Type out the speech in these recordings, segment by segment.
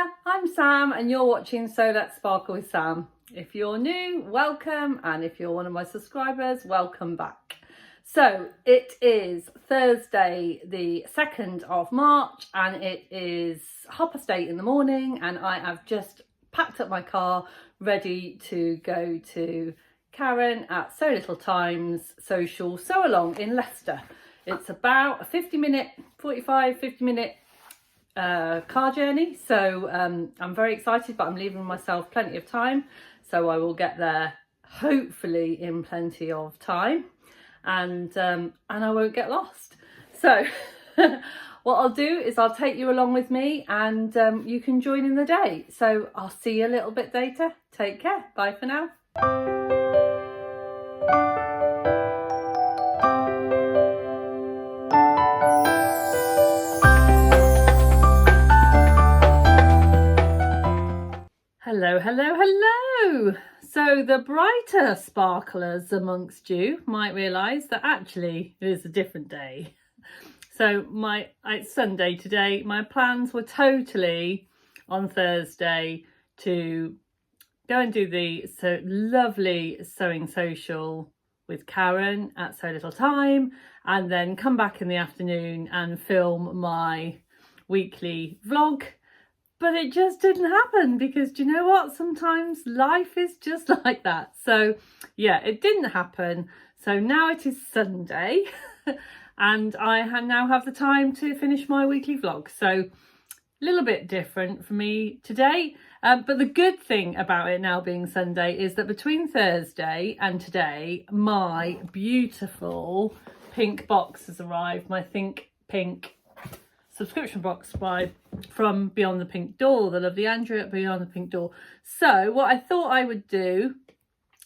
there, I'm Sam and you're watching So Let's Sparkle with Sam. If you're new, welcome, and if you're one of my subscribers, welcome back. So it is Thursday the 2nd of March and it is 8:30 in the morning and I have just packed up my car ready to go to Karen at So Little Times Social Sew Along in Leicester. It's about a 50 minute car journey, so I'm very excited, but I'm leaving myself plenty of time, so I will get there hopefully in plenty of time, and I won't get lost. So what I'll do is I'll take you along with me and you can join in the day. So I'll see you a little bit later. Take care. Bye for now. Hello. So the brighter sparklers amongst you might realise that actually it is a different day. So it's Sunday today. My plans were totally on Thursday to go and do the lovely sewing social with Karen at So Little Time, and then come back in the afternoon and film my weekly vlog. But it just didn't happen because, do you know what? Sometimes life is just like that. So yeah, it didn't happen. So now it is Sunday and I now have the time to finish my weekly vlog. So a little bit different for me today. But the good thing about it now being Sunday is that between Thursday and today, my beautiful pink box has arrived. My Think Pink subscription box from Beyond the Pink Door, the lovely Andrew at Beyond the Pink Door. So what I thought I would do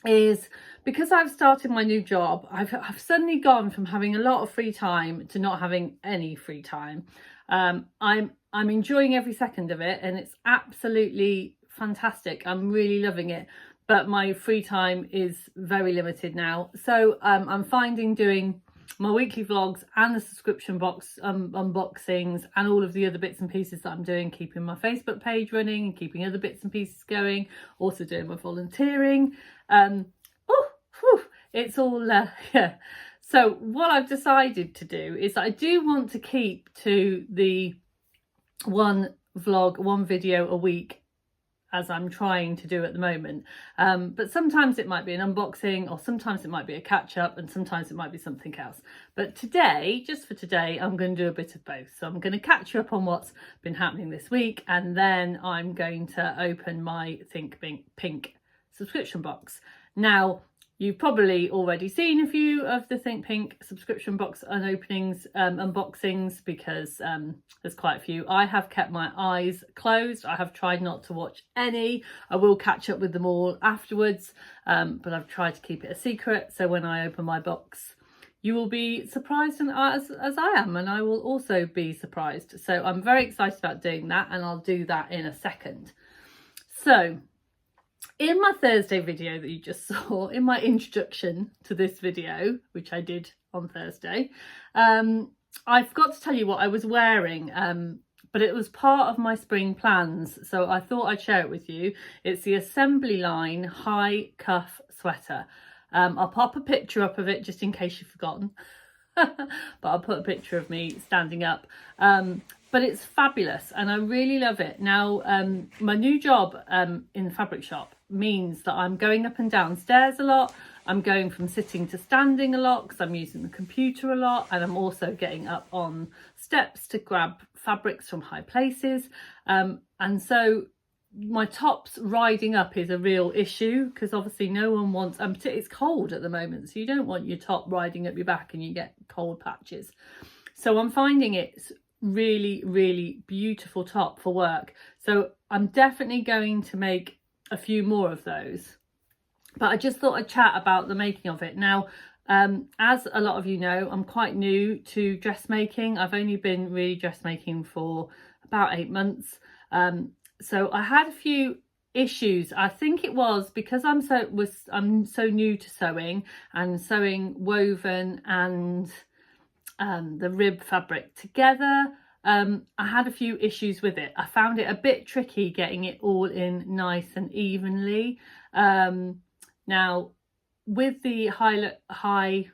is, because I've started my new job, I've suddenly gone from having a lot of free time to not having any free time. I'm enjoying every second of it and it's absolutely fantastic. I'm really loving it, but my free time is very limited now. So I'm finding doing my weekly vlogs and the subscription box unboxings and all of the other bits and pieces that I'm doing, keeping my Facebook page running and keeping other bits and pieces going, also doing my volunteering. It's all yeah. So what I've decided to do is I do want to keep to the one video a week, as I'm trying to do at the moment, but sometimes it might be an unboxing, or sometimes it might be a catch-up, and sometimes it might be something else. But today, just for today, I'm going to do a bit of both. So I'm going to catch you up on what's been happening this week, and then I'm going to open my Think Pink subscription box. Now, you've probably already seen a few of the Think Pink subscription box unboxings, because there's quite a few. I have kept my eyes closed. I have tried not to watch any. I will catch up with them all afterwards, but I've tried to keep it a secret. So when I open my box, you will be surprised as I am, and I will also be surprised. So I'm very excited about doing that, and I'll do that in a second. So in my Thursday video that you just saw, in my introduction to this video, which I did on Thursday, I forgot to tell you what I was wearing, but it was part of my spring plans, so I thought I'd share it with you. It's the Assembly Line high cuff sweater. I'll pop a picture up of it just in case you've forgotten, but I'll put a picture of me standing up. But it's fabulous and I really love it. Now, my new job in the fabric shop means that I'm going up and down stairs a lot. I'm going from sitting to standing a lot because I'm using the computer a lot, and I'm also getting up on steps to grab fabrics from high places. And so my tops riding up is a real issue, because obviously no one wants, it's cold at the moment, so you don't want your top riding up your back and you get cold patches. So I'm finding it's really beautiful top for work. So I'm definitely going to make a few more of those, but I just thought I'd chat about the making of it. Now, as a lot of you know, I'm quite new to dressmaking. I've only been really dressmaking for about 8 months. So I had a few issues. I think it was because I'm so new to sewing, and sewing woven and the rib fabric together. I had a few issues with it. I found it a bit tricky getting it all in nice and evenly. Now with the high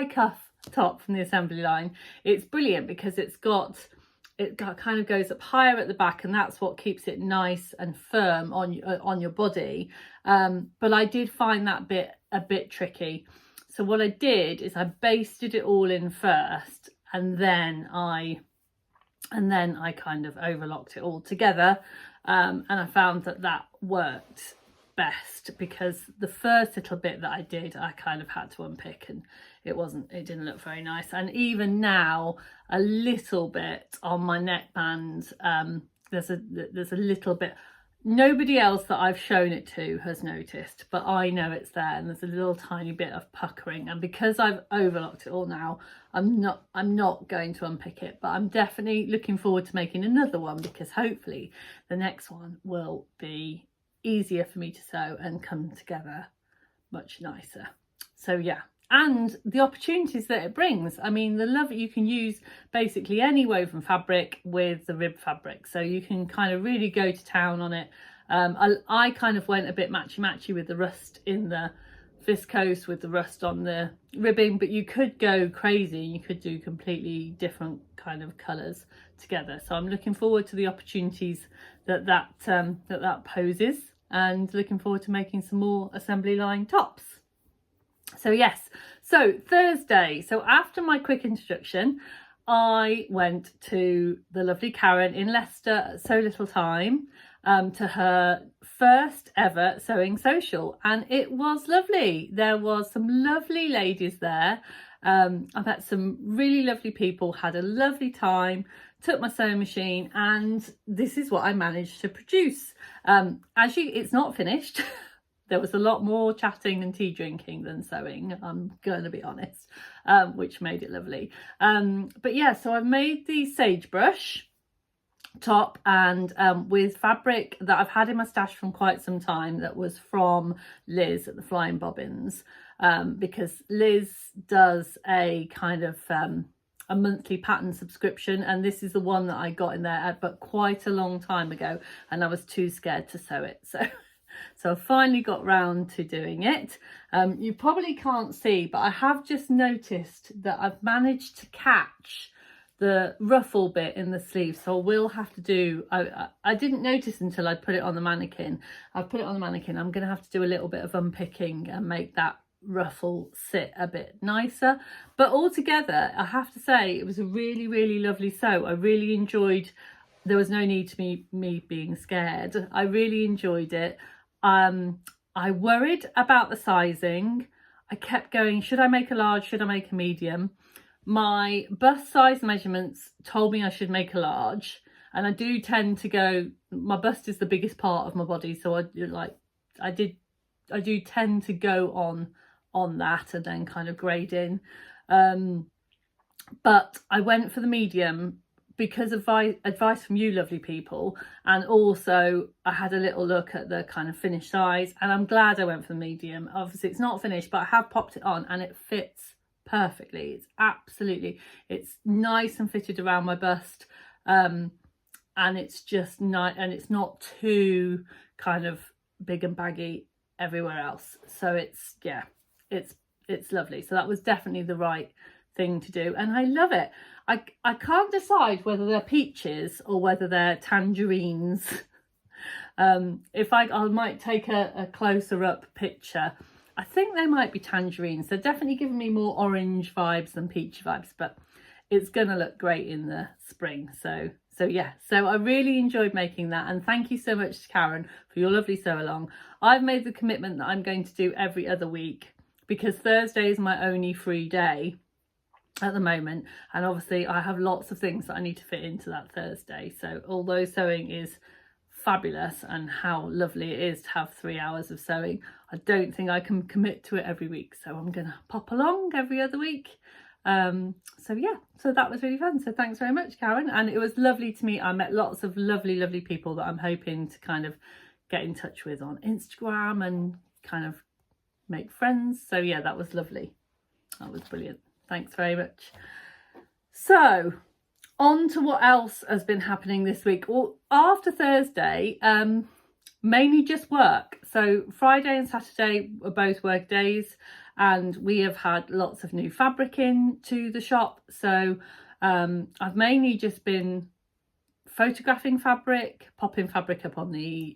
cuff top from the assembly line, it's brilliant because it kind of goes up higher at the back, and that's what keeps it nice and firm on your body. But I did find that bit a bit tricky. So what I did is I basted it all in first, and then I kind of overlocked it all together, and I found that worked best, because the first little bit that I did, I kind of had to unpick, and it didn't look very nice. And even now, a little bit on my neckband, there's a little bit. Nobody else that I've shown it to has noticed, but I know it's there, and there's a little tiny bit of puckering. And because I've overlocked it all now, I'm not going to unpick it, but I'm definitely looking forward to making another one, because hopefully the next one will be easier for me to sew and come together much nicer. So yeah, and the opportunities that it brings. I mean, the love, you can use basically any woven fabric with the rib fabric, so you can kind of really go to town on it. I kind of went a bit matchy with the rust in the viscose, with the rust on the ribbing, but you could go crazy, you could do completely different kind of colours together. So I'm looking forward to the opportunities that poses, and looking forward to making some more assembly line tops. So yes, so Thursday, so after my quick introduction, I went to the lovely Karen in Leicester at So Little Time, to her first ever sewing social, and it was lovely. There was some lovely ladies there. I met some really lovely people, had a lovely time, took my sewing machine, and this is what I managed to produce. It's not finished. There was a lot more chatting and tea drinking than sewing, I'm going to be honest, which made it lovely. But yeah, so I've made the Sagebrush top, and with fabric that I've had in my stash from quite some time, that was from Liz at the Flying Bobbins, because Liz does a kind of a monthly pattern subscription, and this is the one that I got in there but quite a long time ago, and I was too scared to sew it, so I finally got round to doing it. You probably can't see, but I have just noticed that I've managed to catch the ruffle bit in the sleeve, so I will have to do, I didn't notice until I put it on the mannequin. I've put it on the mannequin. I'm going to have to do a little bit of unpicking and make that ruffle sit a bit nicer, but altogether I have to say it was a really lovely sew. I really enjoyed, there was no need to me being scared. I really enjoyed it. I worried about the sizing. I kept going, should I make a large, should I make a medium? My bust size measurements told me I should make a large, and I do tend to go, my bust is the biggest part of my body, so I do tend to go on that and then kind of grade in, but I went for the medium because of advice from you lovely people, and also I had a little look at the kind of finished size, and I'm glad I went for the medium. Obviously it's not finished, but I have popped it on and it fits perfectly. It's nice and fitted around my bust, and it's just nice, and it's not too kind of big and baggy everywhere else, so it's lovely. So that was definitely the right thing to do, and I love it. I can't decide whether they're peaches or whether they're tangerines. I might take a closer up picture. I think they might be tangerines. They're definitely giving me more orange vibes than peach vibes, but it's going to look great in the spring. So yeah, so I really enjoyed making that, and thank you so much to Karen for your lovely sew along. I've made the commitment that I'm going to do every other week, because Thursday is my only free day at the moment, and obviously I have lots of things that I need to fit into that Thursday. So although sewing is fabulous and how lovely it is to have 3 hours of sewing, I don't think I can commit to it every week, so I'm gonna pop along every other week. So yeah, so that was really fun. So thanks very much, Karen, and it was lovely to meet. I met lots of lovely people that I'm hoping to kind of get in touch with on Instagram and kind of make friends. So yeah, that was lovely. That was brilliant. Thanks very much. So On to what else has been happening this week. Well, after Thursday, mainly just work. So Friday and Saturday are both work days, and we have had lots of new fabric into the shop. So I've mainly just been photographing fabric, popping fabric up onto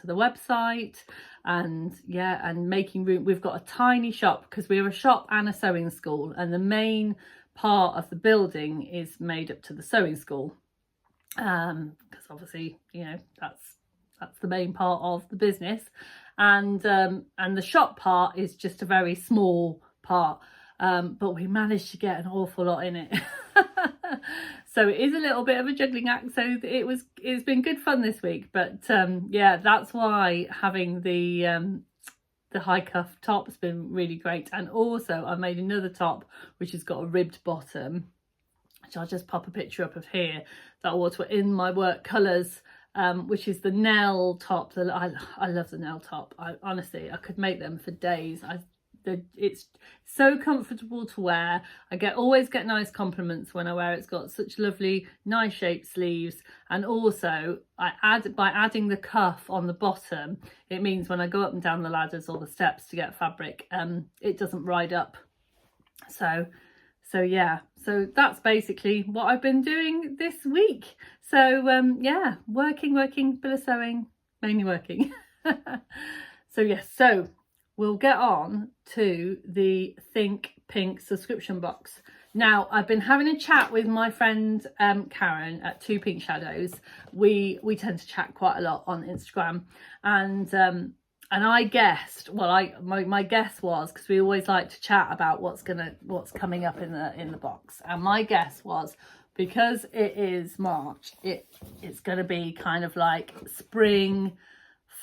the website, and making room. We've got a tiny shop because we're a shop and a sewing school, and the main part of the building is made up to the sewing school, because obviously, you know, that's the main part of the business, and the shop part is just a very small part, but we managed to get an awful lot in it. So it is a little bit of a juggling act, so it's been good fun this week. But yeah, that's why having the high cuff top has been really great. And also I made another top which has got a ribbed bottom, which I'll just pop a picture up of here, that was in my work colours, which is the Nell top. I love the Nell top. Honestly, I could make them for days. It's so comfortable to wear. I always get nice compliments when I wear it. It's got such lovely, nice shaped sleeves, and also by adding the cuff on the bottom, it means when I go up and down the ladders or the steps to get fabric, it doesn't ride up. So yeah, so that's basically what I've been doing this week. So yeah, working, bit of sewing, mainly working. So yes, so we'll get on to the Think Pink subscription box. Now, I've been having a chat with my friend Karen at Two Pink Shadows. We tend to chat quite a lot on Instagram, and I guessed, well, my guess was, because we always like to chat about what's coming up in the box, and my guess was, because it is March, it's going to be kind of like spring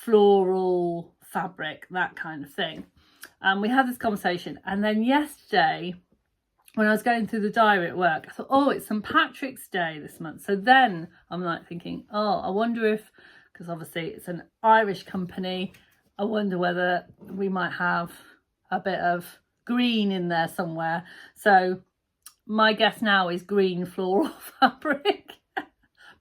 floral fabric, that kind of thing. And we had this conversation, and then yesterday when I was going through the diary at work, I thought, oh, it's St. Patrick's Day this month. So then I'm like thinking, oh, I wonder if, because obviously it's an Irish company, I wonder whether we might have a bit of green in there somewhere. So my guess now is green floral fabric.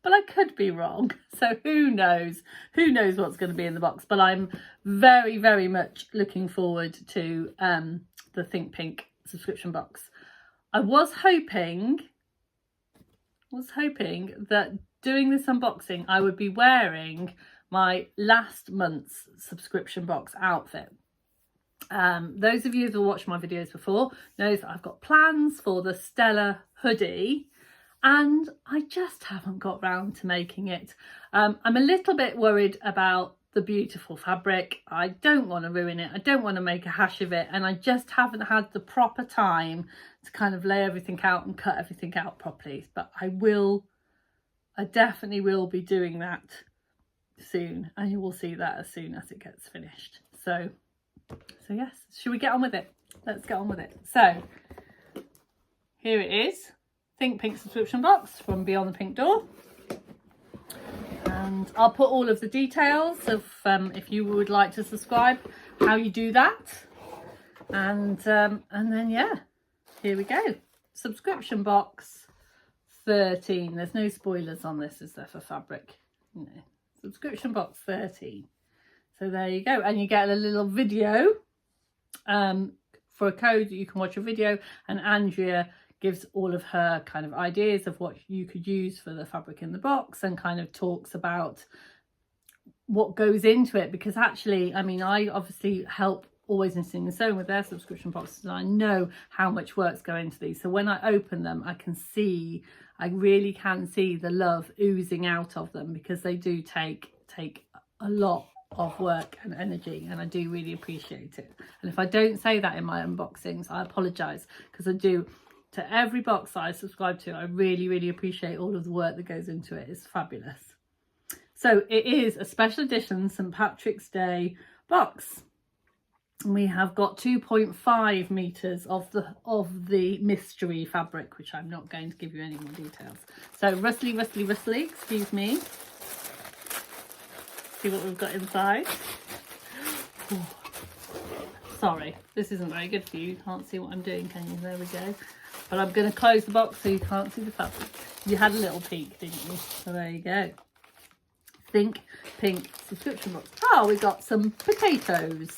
But I could be wrong, so who knows what's going to be in the box. But I'm very, very much looking forward to the Think Pink subscription box. I was hoping that doing this unboxing I would be wearing my last month's subscription box outfit. Those of you who have watched my videos before knows that I've got plans for the Stella hoodie, and I just haven't got round to making it. I'm a little bit worried about the beautiful fabric. I don't want to ruin it. I don't want to make a hash of it. And I just haven't had the proper time to kind of lay everything out and cut everything out properly. But I definitely will be doing that soon. And you will see that as soon as it gets finished. So yes, should we get on with it? Let's get on with it. So here it is. Think Pink subscription box from Beyond the Pink Door, and I'll put all of the details of if you would like to subscribe, how you do that, and then yeah, here we go. Subscription box 13. There's no spoilers on this, is there, for fabric? No. Subscription box 13. So there you go, and you get a little video for a code that you can watch a video, and Andrea gives all of her kind of ideas of what you could use for the fabric in the box, and kind of talks about what goes into it, because actually, I mean, I obviously help Always in Singing and Sewing with their subscription boxes, and I know how much work's go into these. So when I open them, I really can see the love oozing out of them, because they do take a lot of work and energy, and I do really appreciate it. And if I don't say that in my unboxings, I apologize, because I do. To every box that I subscribe to, I really appreciate all of the work that goes into it. It's fabulous. So it is a special edition St. Patrick's Day box. And we have got 2.5 meters of the mystery fabric, which I'm not going to give you any more details. So rustly, excuse me. See what we've got inside. Ooh. Sorry, this isn't very good for you. You can't see what I'm doing, can you? There we go. But I'm going to close the box so you can't see the fabric. You had a little peek, didn't you? So there you go. Think Pink subscription box. Oh, we got some potatoes.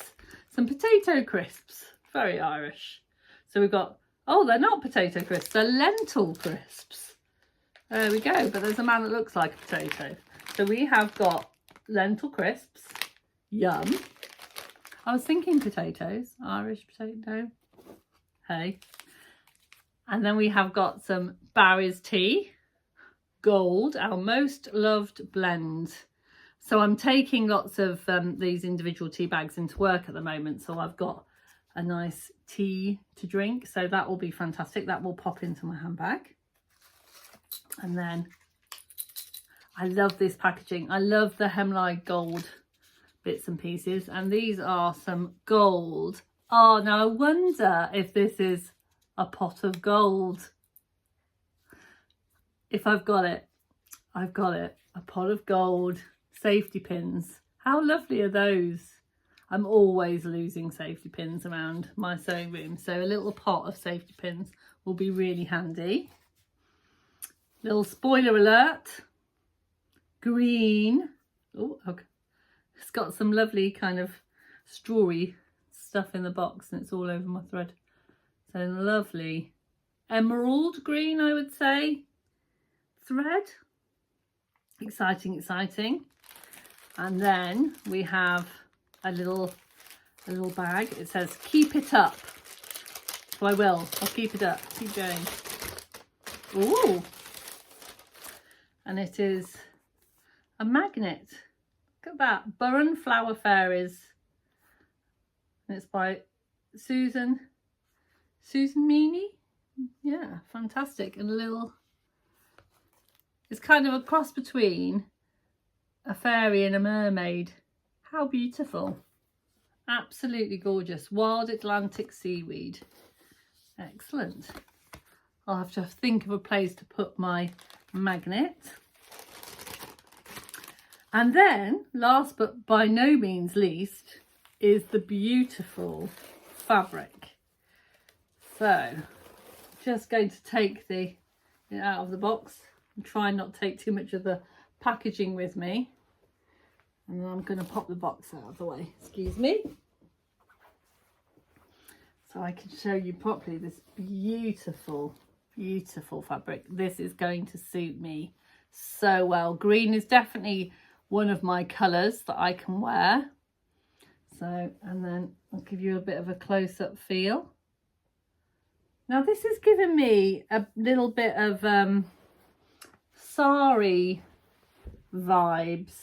Some potato crisps. Very Irish. So we've got, oh, they're not potato crisps. They're lentil crisps. There we go. But there's a man that looks like a potato. So we have got lentil crisps. Yum. I was thinking potatoes. Irish potato. Hey. And then we have got some Barry's tea. Gold, our most loved blend. So I'm taking lots of these individual tea bags into work at the moment. So I've got a nice tea to drink. So that will be fantastic. That will pop into my handbag. And then I love this packaging. I love the Hemlock gold bits and pieces. And these are some gold. Oh, now I wonder if this is a pot of gold. If I've got it, I've got it. A pot of gold safety pins. How lovely are those? I'm always losing safety pins around my sewing room. So a little pot of safety pins will be really handy. Little spoiler alert. Green. Oh, okay. It's got some lovely kind of strawy stuff in the box and it's all over my thread. So lovely emerald green, I would say. Thread. Exciting, exciting. And then we have a little bag. It says keep it up. So I will. I'll keep it up. Keep going. Ooh. And it is a magnet. Look at that. Burren Flower Fairies. And it's by Susan Meany. Yeah, fantastic. And a little, it's kind of a cross between a fairy and a mermaid. How beautiful. Absolutely gorgeous. Wild Atlantic seaweed. Excellent. I'll have to think of a place to put my magnet. And then, last but by no means least, is the beautiful fabric. So, just going to take it out of the box and try and not take too much of the packaging with me. And then I'm going to pop the box out of the way. Excuse me. So I can show you properly this beautiful, beautiful fabric. This is going to suit me so well. Green is definitely one of my colours that I can wear. So, and then I'll give you a bit of a close-up feel. Now this is giving me a little bit of sari vibes.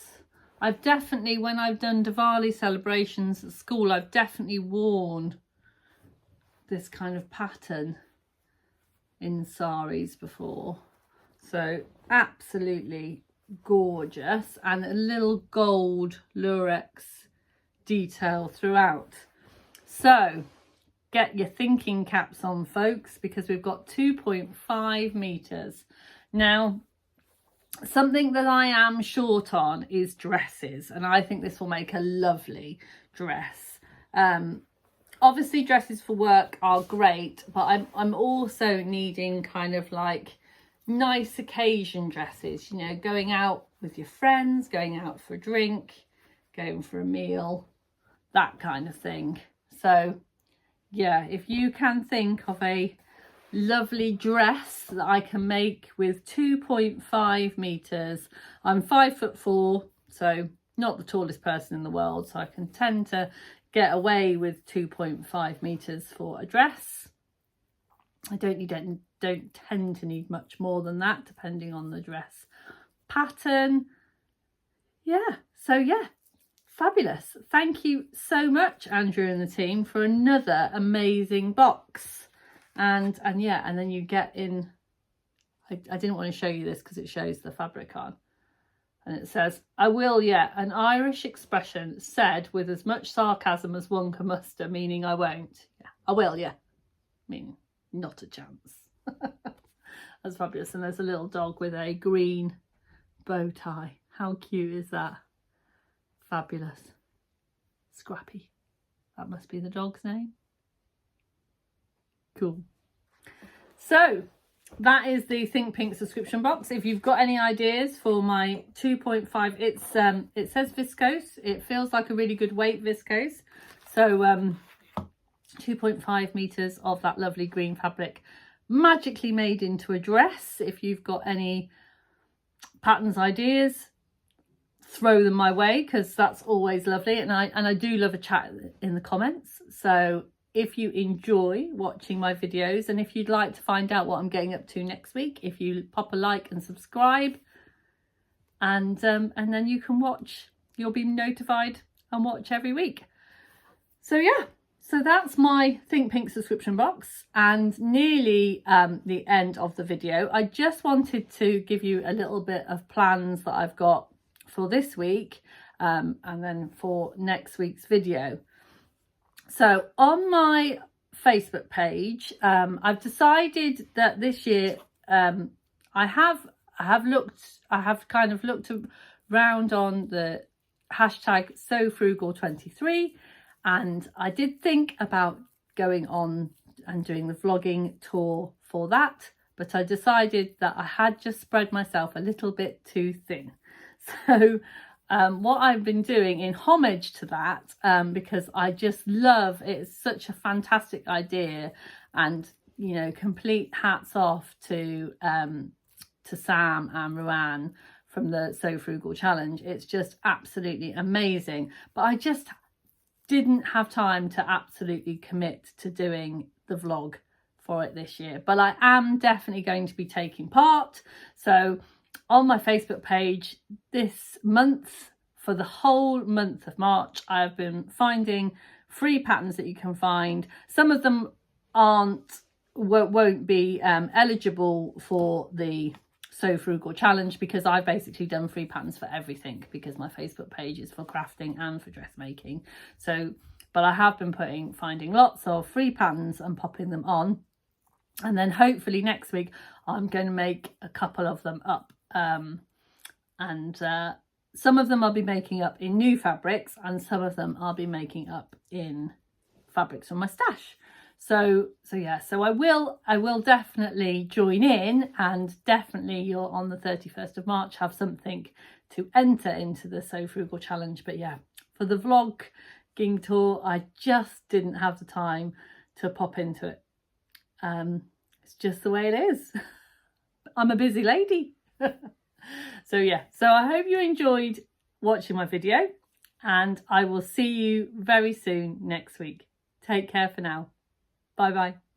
I've definitely, when I've done Diwali celebrations at school, I've definitely worn this kind of pattern in saris before. So absolutely gorgeous, and a little gold lurex detail throughout. So get your thinking caps on, folks, because we've got 2.5 meters. Now, something that I am short on is dresses, and I think this will make a lovely dress. Obviously dresses for work are great, but I'm also needing kind of like nice occasion dresses, you know, going out with your friends, going out for a drink, going for a meal, that kind of thing. So yeah, if you can think of a lovely dress that I can make with 2.5 meters. I'm 5'4", so not the tallest person in the world, so I can tend to get away with 2.5 meters for a dress. I don't tend to need much more than that, depending on the dress pattern. Yeah, so yeah, fabulous. Thank you so much, Andrew and the team, for another amazing box. And yeah, and then you get in, I didn't want to show you this because it shows the fabric on. And it says, I will, yeah, an Irish expression said with as much sarcasm as one can muster, meaning I won't. Yeah, I will, yeah. Meaning not a chance. That's fabulous. And there's a little dog with a green bow tie. How cute is that? Fabulous. Scrappy. That must be the dog's name. Cool. So that is the Think Pink subscription box. If you've got any ideas for my 2.5, it's it says viscose. It feels like a really good weight viscose. So 2.5 meters of that lovely green fabric, magically made into a dress. If you've got any patterns ideas, throw them my way, because that's always lovely. And I do love a chat in the comments. So if you enjoy watching my videos, and if you'd like to find out what I'm getting up to next week, if you pop a like and subscribe, and then you can watch, you'll be notified and watch every week. So yeah, so that's my Think Pink subscription box, and nearly the end of the video. I just wanted to give you a little bit of plans that I've got for this week, and then for next week's video. So on my Facebook page, I've decided that this year I have kind of looked around on the hashtag SoFrugal23, and I did think about going on and doing the vlogging tour for that, but I decided that I had just spread myself a little bit too thin. So what I've been doing in homage to that, because I just love it, it's such a fantastic idea, and you know, complete hats off to Sam and Roanne from the So Frugal Challenge. It's just absolutely amazing, but I just didn't have time to absolutely commit to doing the vlog for it this year, but I am definitely going to be taking part. So on my Facebook page this month, for the whole month of March, I've been finding free patterns that you can find. Some of them won't be eligible for the So Frugal Challenge, because I've basically done free patterns for everything, because my Facebook page is for crafting and for dressmaking. So, but I have been finding lots of free patterns and popping them on, and then hopefully next week I'm going to make a couple of them up. Some of them I'll be making up in new fabrics, and some of them I'll be making up in fabrics from my stash. So yeah, so I will definitely join in, and definitely you'll, on the 31st of March, have something to enter into the So Frugal Challenge. But yeah, for the vlogging tour, I just didn't have the time to pop into it. It's just the way it is. I'm a busy lady. So yeah, so I hope you enjoyed watching my video, and I will see you very soon next week. Take care for now. Bye bye.